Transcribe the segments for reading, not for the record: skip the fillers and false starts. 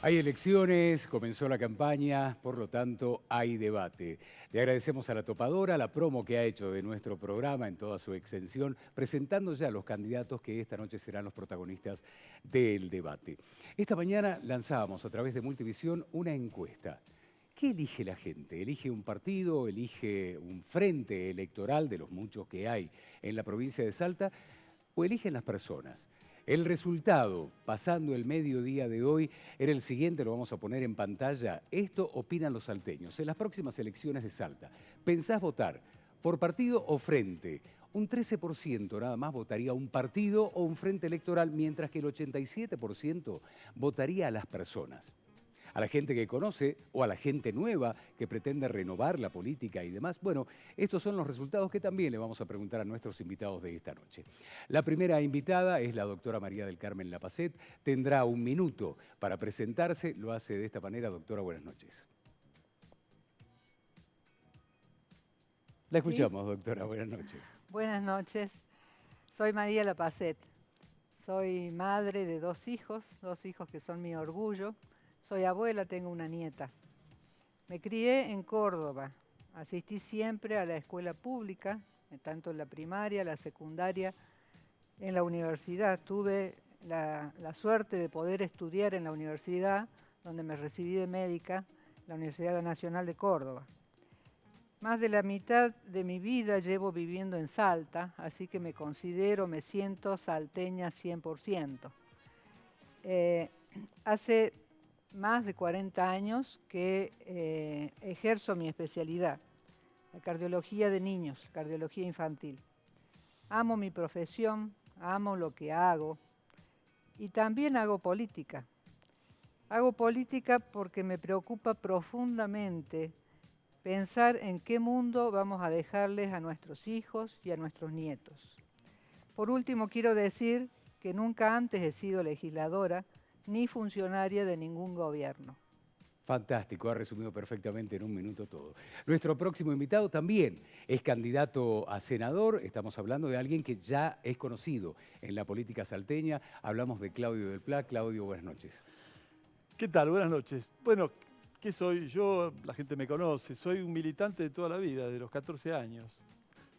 Hay elecciones, comenzó la campaña, por lo tanto hay debate. Le agradecemos a la topadora la promo que ha hecho de nuestro programa en toda su extensión, presentando ya a los candidatos que esta noche serán los protagonistas del debate. Esta mañana lanzábamos a través de Multivisión una encuesta. ¿Qué elige la gente? ¿Elige un partido? ¿Elige un frente electoral de los muchos que hay en la provincia de Salta? ¿O eligen las personas? El resultado, pasando el mediodía de hoy, era el siguiente, lo vamos a poner en pantalla. Esto opinan los salteños. En las próximas elecciones de Salta, ¿pensás votar por partido o frente? Un 13% nada más votaría un partido o un frente electoral, mientras que el 87% votaría a las personas. A la gente que conoce o a la gente nueva que pretende renovar la política y demás. Bueno, estos son los resultados que también le vamos a preguntar a nuestros invitados de esta noche. La primera invitada es la doctora María del Carmen Lapacet. Tendrá un minuto para presentarse. Lo hace de esta manera. Doctora, buenas noches. La ¿Sí? escuchamos, doctora. Buenas noches. Buenas noches. Soy María Lapacet. Soy madre de dos hijos que son mi orgullo. Soy abuela, tengo una nieta. Me crié en Córdoba. Asistí siempre a la escuela pública, tanto en la primaria, la secundaria, en la universidad. Tuve la suerte de poder estudiar en la universidad, donde me recibí de médica, la Universidad Nacional de Córdoba. Más de la mitad de mi vida llevo viviendo en Salta, así que me siento salteña 100%. Hace más de 40 años que ejerzo mi especialidad, la cardiología de niños, cardiología infantil. Amo mi profesión, amo lo que hago y también hago política. Hago política porque me preocupa profundamente pensar en qué mundo vamos a dejarles a nuestros hijos y a nuestros nietos. Por último, quiero decir que nunca antes he sido legisladora ni funcionaria de ningún gobierno. Fantástico, ha resumido perfectamente en un minuto todo. Nuestro próximo invitado también es candidato a senador. Estamos hablando de alguien que ya es conocido en la política salteña. Hablamos de Claudio del Pla. Claudio, buenas noches. ¿Qué tal? Buenas noches. Bueno, ¿qué soy? Yo, la gente me conoce, soy un militante de toda la vida, de los 14 años.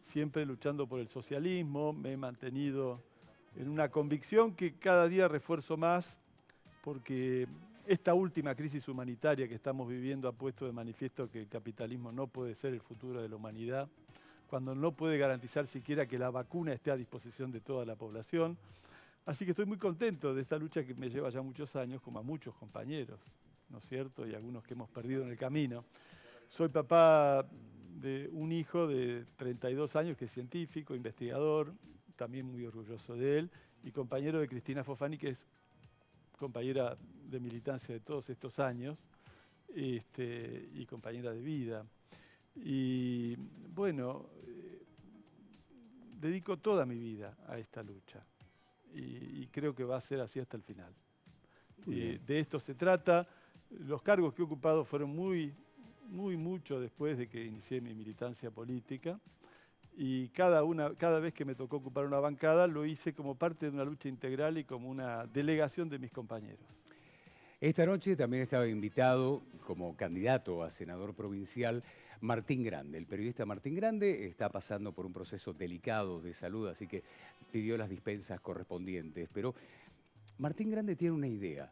Siempre luchando por el socialismo, me he mantenido en una convicción que cada día refuerzo más, porque esta última crisis humanitaria que estamos viviendo ha puesto de manifiesto que el capitalismo no puede ser el futuro de la humanidad, cuando no puede garantizar siquiera que la vacuna esté a disposición de toda la población. Así que estoy muy contento de esta lucha que me lleva ya muchos años, como a muchos compañeros, ¿no es cierto? Y algunos que hemos perdido en el camino. Soy papá de un hijo de 32 años que es científico, investigador, también muy orgulloso de él, y compañero de Cristina Fofani, que es compañera de militancia de todos estos años, y compañera de vida. Y bueno, dedico toda mi vida a esta lucha. Y creo que va a ser así hasta el final. De esto se trata. Los cargos que he ocupado fueron mucho después de que inicié mi militancia política. Y cada vez que me tocó ocupar una bancada, lo hice como parte de una lucha integral y como una delegación de mis compañeros. Esta noche también estaba invitado como candidato a senador provincial Martín Grande. El periodista Martín Grande está pasando por un proceso delicado de salud, así que pidió las dispensas correspondientes. Pero Martín Grande tiene una idea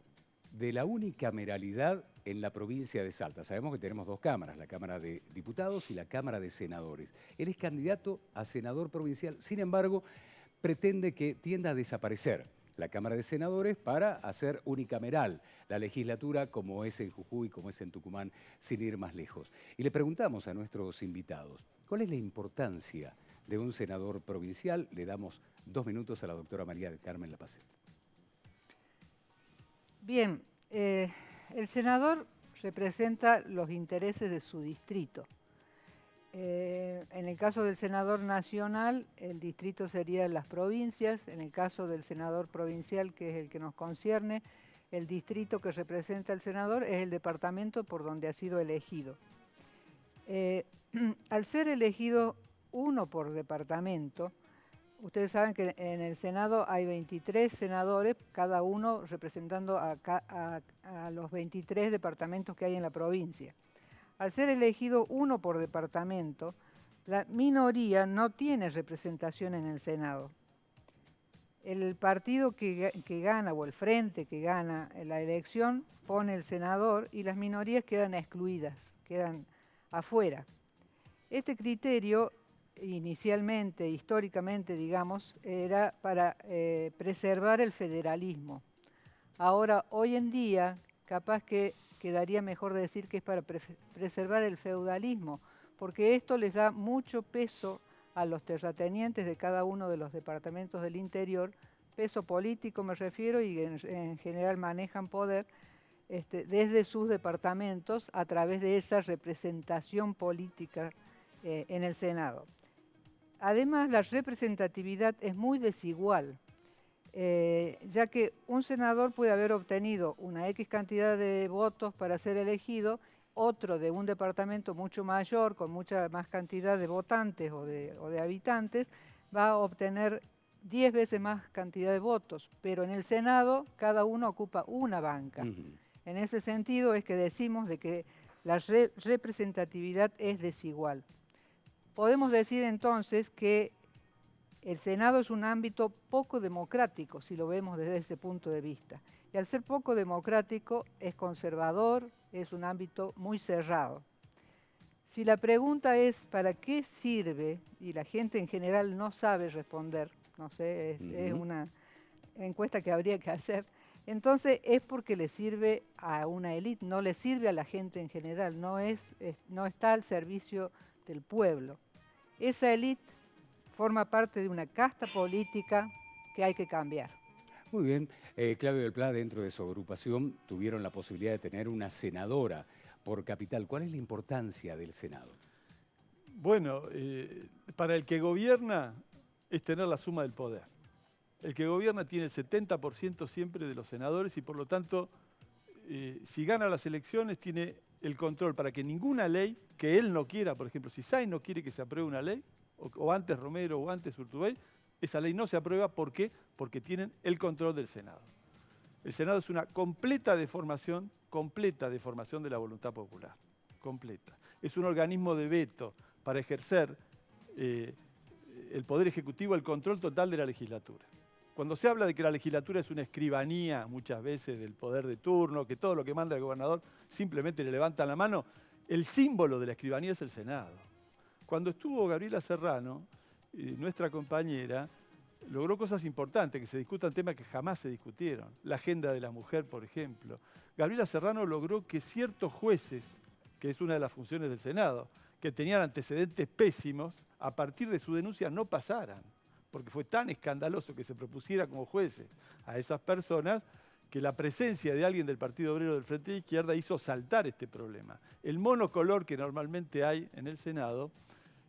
de la unicameralidad en la provincia de Salta. Sabemos que tenemos dos cámaras, la Cámara de Diputados y la Cámara de Senadores. Él es candidato a senador provincial, sin embargo, pretende que tienda a desaparecer la Cámara de Senadores para hacer unicameral la legislatura como es en Jujuy, como es en Tucumán, sin ir más lejos. Y le preguntamos a nuestros invitados, ¿cuál es la importancia de un senador provincial? Le damos 2 minutos a la doctora María del Carmen Lapacet. Bien, el senador representa los intereses de su distrito. En el caso del senador nacional, el distrito serían las provincias. En el caso del senador provincial, que es el que nos concierne, el distrito que representa al senador es el departamento por donde ha sido elegido. Al ser elegido uno por departamento, Ustedes saben que en el Senado hay 23 senadores, cada uno representando a los 23 departamentos que hay en la provincia. Al ser elegido uno por departamento, la minoría no tiene representación en el Senado. El partido que gana o el frente que gana la elección pone el senador y las minorías quedan excluidas, quedan afuera. Este criterio inicialmente, históricamente, digamos, era para preservar el federalismo. Ahora, hoy en día, capaz que quedaría mejor decir que es para preservar el feudalismo, porque esto les da mucho peso a los terratenientes de cada uno de los departamentos del interior, peso político me refiero, y en general manejan poder desde sus departamentos a través de esa representación política en el Senado. Además, la representatividad es muy desigual, ya que un senador puede haber obtenido una X cantidad de votos para ser elegido, otro de un departamento mucho mayor, con mucha más cantidad de votantes o de habitantes, va a obtener 10 veces más cantidad de votos, pero en el Senado cada uno ocupa una banca. En ese sentido es que decimos de que la representatividad es desigual. Podemos decir entonces que el Senado es un ámbito poco democrático, si lo vemos desde ese punto de vista. Y al ser poco democrático, es conservador, es un ámbito muy cerrado. Si la pregunta es ¿para qué sirve? Y la gente en general no sabe responder, no sé, es una encuesta que habría que hacer, entonces es porque le sirve a una élite, no le sirve a la gente en general, no está al servicio del pueblo. Esa élite forma parte de una casta política que hay que cambiar. Muy bien. Claudio del Pla, dentro de su agrupación, tuvieron la posibilidad de tener una senadora por capital. ¿Cuál es la importancia del Senado? Bueno, para el que gobierna es tener la suma del poder. El que gobierna tiene el 70% siempre de los senadores y por lo tanto, si gana las elecciones, tiene el control para que ninguna ley que él no quiera, por ejemplo, si Sáenz no quiere que se apruebe una ley, o antes Romero o antes Urtubey, esa ley no se aprueba. ¿Por qué? Porque tienen el control del Senado. El Senado es una completa deformación de la voluntad popular. Completa. Es un organismo de veto para ejercer el Poder Ejecutivo, el control total de la legislatura. Cuando se habla de que la legislatura es una escribanía muchas veces del poder de turno, que todo lo que manda el gobernador simplemente le levantan la mano, el símbolo de la escribanía es el Senado. Cuando estuvo Gabriela Serrano, nuestra compañera, logró cosas importantes, que se discutan temas que jamás se discutieron. La agenda de la mujer, por ejemplo. Gabriela Serrano logró que ciertos jueces, que es una de las funciones del Senado, que tenían antecedentes pésimos, a partir de su denuncia no pasaran, porque fue tan escandaloso que se propusiera como jueces a esas personas, que la presencia de alguien del Partido Obrero del Frente de Izquierda hizo saltar este problema. El monocolor que normalmente hay en el Senado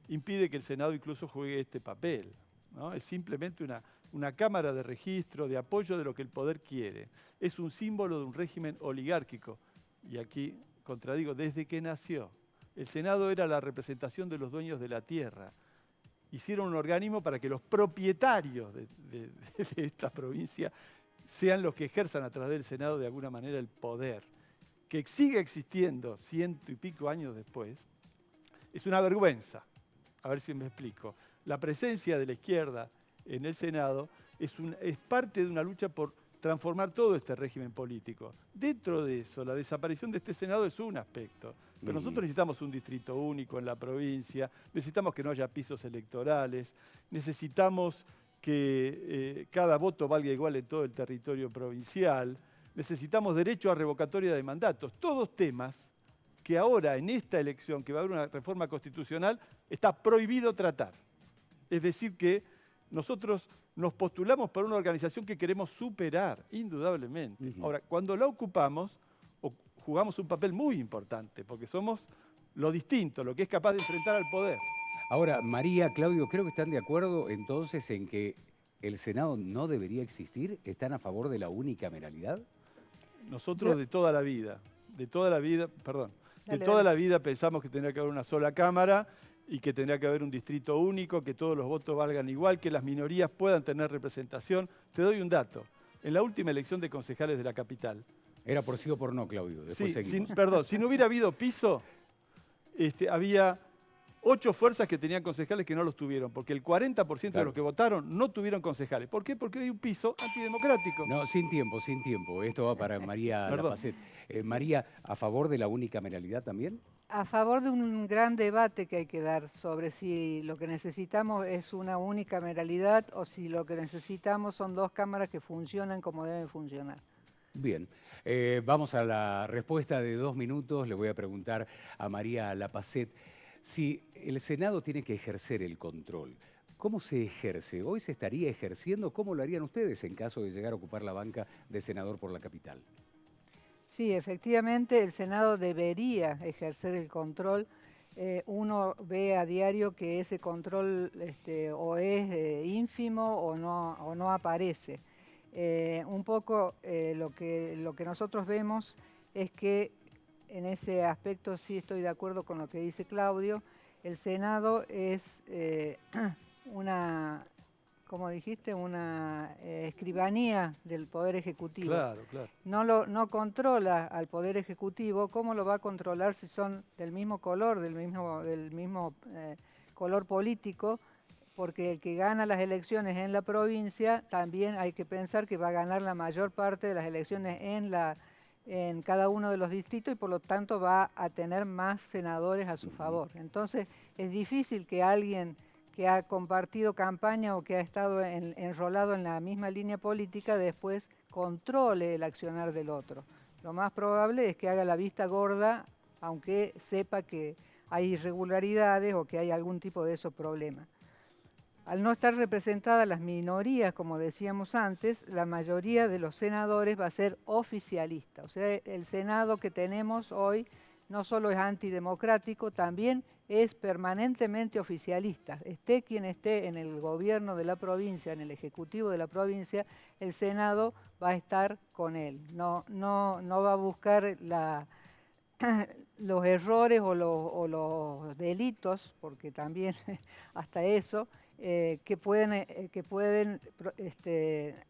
impide que el Senado incluso juegue este papel, ¿no? Es simplemente una cámara de registro, de apoyo de lo que el poder quiere. Es un símbolo de un régimen oligárquico. Y aquí contradigo, desde que nació, el Senado era la representación de los dueños de la tierra. Hicieron un organismo para que los propietarios de esta provincia sean los que ejerzan a través del Senado de alguna manera el poder. Que siga existiendo 100 y pico años después, es una vergüenza. A ver si me explico. La presencia de la izquierda en el Senado es parte de una lucha por transformar todo este régimen político. Dentro de eso, la desaparición de este Senado es un aspecto. Pero nosotros necesitamos un distrito único en la provincia, necesitamos que no haya pisos electorales, necesitamos que cada voto valga igual en todo el territorio provincial, necesitamos derecho a revocatoria de mandatos. Todos temas que ahora, en esta elección, que va a haber una reforma constitucional, está prohibido tratar. Es decir, que nosotros nos postulamos para una organización que queremos superar, indudablemente. Ahora, cuando la ocupamos, jugamos un papel muy importante, porque somos lo distinto, lo que es capaz de enfrentar al poder. Ahora, María, Claudio, creo que están de acuerdo entonces en que el Senado no debería existir. ¿Están a favor de la unicameralidad? Nosotros de toda la vida, Dale, pensamos que tendría que haber una sola cámara y que tendría que haber un distrito único, que todos los votos valgan igual, que las minorías puedan tener representación. Te doy un dato. En la última elección de concejales de la capital. Era por sí o por no, Claudio. Después Sí, seguimos. perdón, si no hubiera habido piso, había 8 fuerzas que tenían concejales que no los tuvieron, porque el 40% de los que votaron no tuvieron concejales. ¿Por qué? Porque hay un piso antidemocrático. No, sin tiempo, sin tiempo. Esto va para María Perdón. Lapacet. María, ¿a favor de la unicameralidad también? A favor de un gran debate que hay que dar sobre si lo que necesitamos es una unicameralidad o si lo que necesitamos son 2 cámaras que funcionan como deben funcionar. Bien, vamos a la respuesta de 2 minutos. Le voy a preguntar a María Lapacet si el Senado tiene que ejercer el control. ¿Cómo se ejerce? ¿Hoy se estaría ejerciendo? ¿Cómo lo harían ustedes en caso de llegar a ocupar la banca de senador por la capital? Sí, efectivamente el Senado debería ejercer el control. Uno ve a diario que ese control o es ínfimo o no aparece. Un poco lo que nosotros vemos es que en ese aspecto sí estoy de acuerdo con lo que dice Claudio. El Senado es una, como dijiste, una escribanía del Poder Ejecutivo. Claro, claro. No controla al Poder Ejecutivo. ¿Cómo lo va a controlar si son del mismo color, del mismo color político? Porque el que gana las elecciones en la provincia también hay que pensar que va a ganar la mayor parte de las elecciones en cada uno de los distritos y por lo tanto va a tener más senadores a su favor. Entonces es difícil que alguien que ha compartido campaña o que ha estado enrolado en la misma línea política después controle el accionar del otro. Lo más probable es que haga la vista gorda, aunque sepa que hay irregularidades o que hay algún tipo de esos problemas. Al no estar representadas las minorías, como decíamos antes, la mayoría de los senadores va a ser oficialista. O sea, el Senado que tenemos hoy no solo es antidemocrático, también es permanentemente oficialista. Esté quien esté en el gobierno de la provincia, en el ejecutivo de la provincia, el Senado va a estar con él. No va a buscar los errores o los delitos, porque también hasta eso, que pueden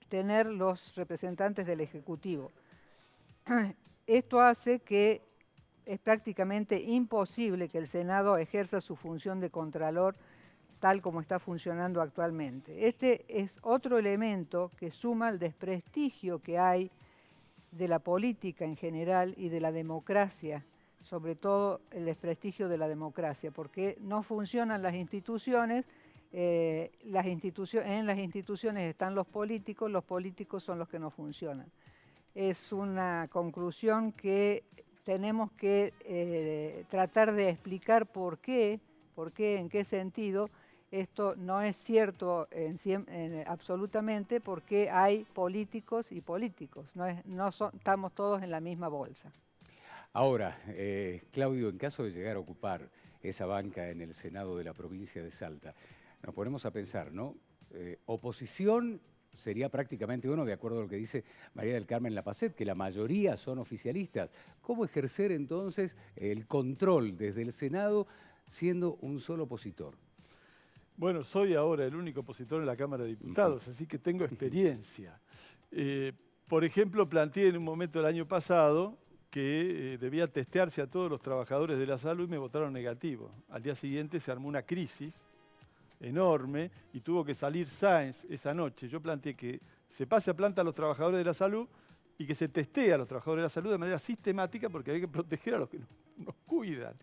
tener los representantes del Ejecutivo. Esto hace que es prácticamente imposible que el Senado ejerza su función de contralor tal como está funcionando actualmente. Este es otro elemento que suma al desprestigio que hay de la política en general y de la democracia, sobre todo el desprestigio de la democracia, porque no funcionan las instituciones. En las instituciones están los políticos son los que no funcionan. Es una conclusión que tenemos que tratar de explicar por qué, en qué sentido. Esto no es cierto absolutamente, porque hay políticos y políticos, estamos todos en la misma bolsa. Ahora, Claudio, en caso de llegar a ocupar esa banca en el Senado de la provincia de Salta, nos ponemos a pensar, ¿no? Oposición sería prácticamente uno, de acuerdo a lo que dice María del Carmen Lapacet, que la mayoría son oficialistas. ¿Cómo ejercer entonces el control desde el Senado siendo un solo opositor? Bueno, soy ahora el único opositor en la Cámara de Diputados, así que tengo experiencia. Por ejemplo, planteé en un momento el año pasado que debía testearse a todos los trabajadores de la salud y me votaron negativo. Al día siguiente se armó una crisis enorme y tuvo que salir Sáenz esa noche. Yo planteé que se pase a planta a los trabajadores de la salud y que se testee a los trabajadores de la salud de manera sistemática, porque hay que proteger a los que nos cuidan.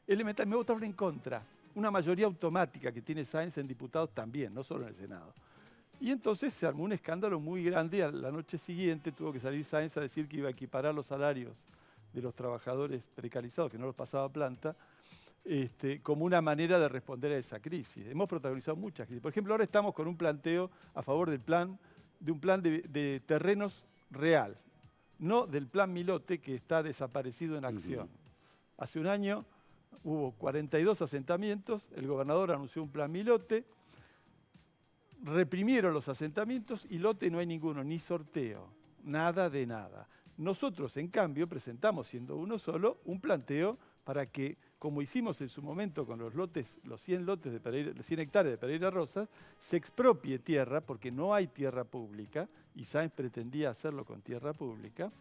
Elemental, me votaron en contra. Una mayoría automática que tiene Sáenz en diputados también, no solo en el Senado. Y entonces se armó un escándalo muy grande. A la noche siguiente tuvo que salir Sáenz a decir que iba a equiparar los salarios de los trabajadores precarizados, que no los pasaba a planta, como una manera de responder a esa crisis. Hemos protagonizado muchas crisis. Por ejemplo, ahora estamos con un planteo a favor de un plan de terrenos real, no del plan Milote, que está desaparecido en acción. Hace un año hubo 42 asentamientos, el gobernador anunció un plan Milote, reprimieron los asentamientos y lote no hay ninguno, ni sorteo, nada de nada. Nosotros, en cambio, presentamos, siendo uno solo, un planteo para que como hicimos en su momento con los 100 lotes de Pereira, 100 hectáreas de Pereira Rosas, se expropie tierra, porque no hay tierra pública, y Sáenz pretendía hacerlo con tierra pública,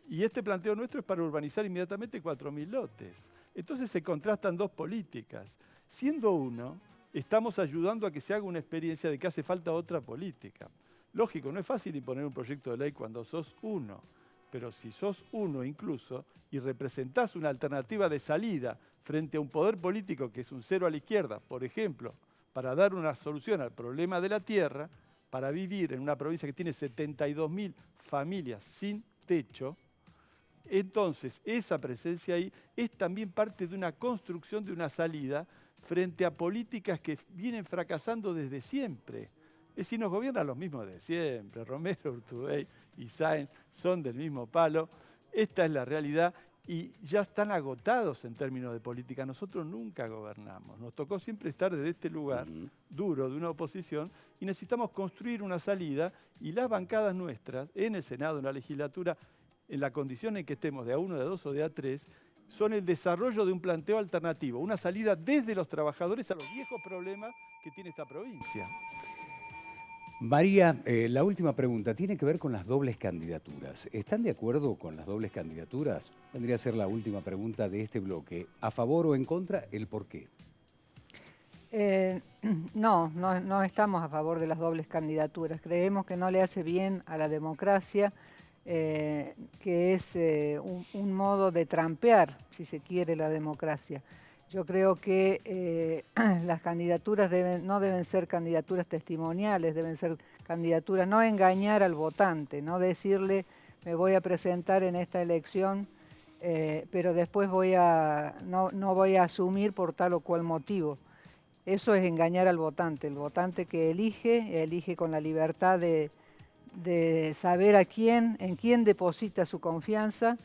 y este planteo nuestro es para urbanizar inmediatamente 4.000 lotes. Entonces se contrastan dos políticas. Siendo uno, estamos ayudando a que se haga una experiencia de que hace falta otra política. Lógico, no es fácil imponer un proyecto de ley cuando sos uno, pero si sos uno incluso y representás una alternativa de salida frente a un poder político que es un cero a la izquierda, por ejemplo, para dar una solución al problema de la tierra, para vivir en una provincia que tiene 72.000 familias sin techo, entonces esa presencia ahí es también parte de una construcción de una salida frente a políticas que vienen fracasando desde siempre. Es decir, nos gobiernan los mismos de siempre. Romero, Urtubey y Sáenz son del mismo palo. Esta es la realidad y ya están agotados en términos de política. Nosotros nunca gobernamos. Nos tocó siempre estar desde este lugar duro de una oposición y necesitamos construir una salida y las bancadas nuestras en el Senado, en la legislatura, en la condición en que estemos de A1, de A2 o de A3, son el desarrollo de un planteo alternativo, una salida desde los trabajadores a los viejos problemas que tiene esta provincia. María, la última pregunta tiene que ver con las dobles candidaturas. ¿Están de acuerdo con las dobles candidaturas? Vendría a ser la última pregunta de este bloque. ¿A favor o en contra? ¿El por qué? No estamos a favor de las dobles candidaturas. Creemos que no le hace bien a la democracia, que es un modo de trampear, si se quiere, la democracia. Yo creo que las candidaturas no deben ser candidaturas testimoniales, deben ser candidaturas, no engañar al votante, no decirle me voy a presentar en esta elección, pero después no voy a asumir por tal o cual motivo. Eso es engañar al votante. El votante que elige con la libertad de saber en quién deposita su confianza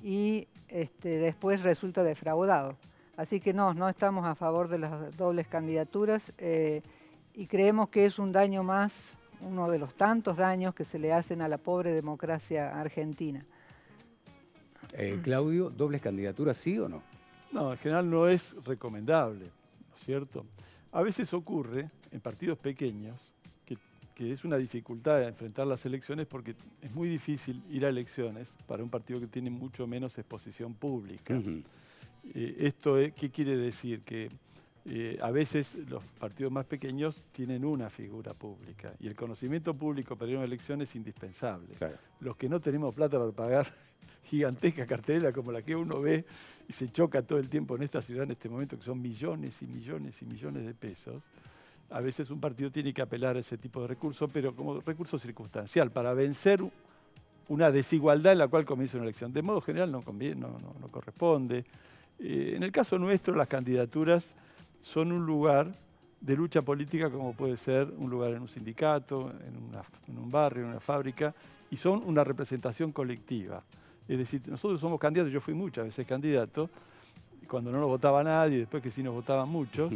y después resulta defraudado. Así que no estamos a favor de las dobles candidaturas y creemos que es un daño más, uno de los tantos daños que se le hacen a la pobre democracia argentina. Claudio, ¿dobles candidaturas sí o no? No, en general no es recomendable, ¿no es cierto? A veces ocurre en partidos pequeños que es una dificultad enfrentar las elecciones porque es muy difícil ir a elecciones para un partido que tiene mucho menos exposición pública. ¿Esto qué quiere decir? Que a veces los partidos más pequeños tienen una figura pública y el conocimiento público para ir a una elección es indispensable. Claro. Los que no tenemos plata para pagar gigantesca cartelera como la que uno ve y se choca todo el tiempo en esta ciudad en este momento, que son millones y millones y millones de pesos, a veces un partido tiene que apelar a ese tipo de recursos, pero como recurso circunstancial, para vencer una desigualdad en la cual comienza una elección. De modo general no conviene, no corresponde. En el caso nuestro, las candidaturas son un lugar de lucha política como puede ser un lugar en un sindicato, en un barrio, en una fábrica, y son una representación colectiva. Es decir, nosotros somos candidatos, yo fui muchas veces candidato, cuando no nos votaba nadie, después que sí nos votaban muchos,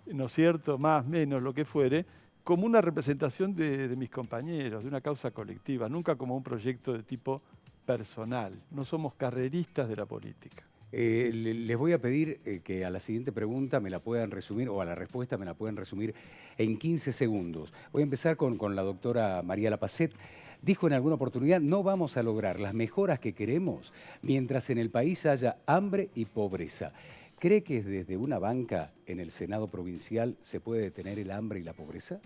¿no es cierto?, más, menos, lo que fuere, como una representación de mis compañeros, de una causa colectiva, nunca como un proyecto de tipo personal. No somos carreristas de la política. Les voy a pedir que a la siguiente pregunta me la puedan resumir, o a la respuesta me la puedan resumir en 15 segundos. Voy a empezar con la doctora María Lapacet. Dijo en alguna oportunidad, no vamos a lograr las mejoras que queremos mientras en el país haya hambre y pobreza. ¿Cree que desde una banca en el Senado provincial se puede detener el hambre y la pobreza?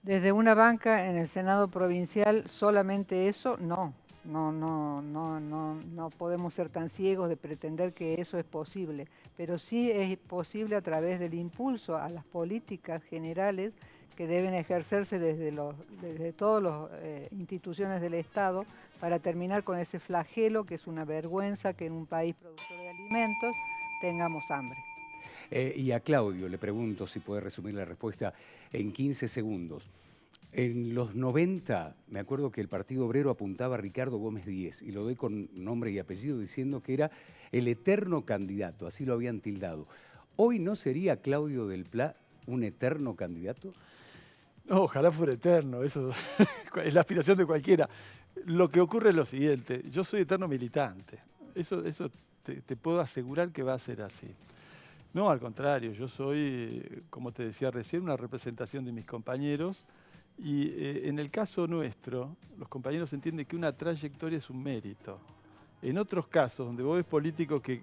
Desde una banca en el Senado provincial, solamente eso, no. No podemos ser tan ciegos de pretender que eso es posible, pero sí es posible a través del impulso a las políticas generales que deben ejercerse desde todas las instituciones del Estado para terminar con ese flagelo que es una vergüenza que en un país productor de alimentos tengamos hambre. Y a Claudio le pregunto si puede resumir la respuesta en 15 segundos. En los 90, me acuerdo que el Partido Obrero apuntaba a Ricardo Gómez Díez, y lo doy con nombre y apellido diciendo que era el eterno candidato, así lo habían tildado. ¿Hoy no sería Claudio del Pla un eterno candidato? No, ojalá fuera eterno, eso es la aspiración de cualquiera. Lo que ocurre es lo siguiente, yo soy eterno militante, eso te puedo asegurar que va a ser así. No, al contrario, yo soy, como te decía recién, una representación de mis compañeros y en el caso nuestro, los compañeros entienden que una trayectoria es un mérito. En otros casos, donde vos ves políticos que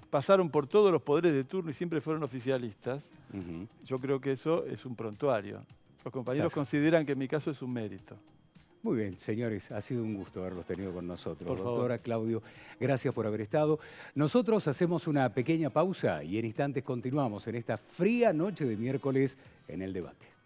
pasaron por todos los poderes de turno y siempre fueron oficialistas, yo creo que eso es un prontuario. Los compañeros consideran que en mi caso es un mérito. Muy bien, señores, ha sido un gusto haberlos tenido con nosotros. Por favor. Doctora, Claudio, gracias por haber estado. Nosotros hacemos una pequeña pausa y en instantes continuamos en esta fría noche de miércoles en El Debate.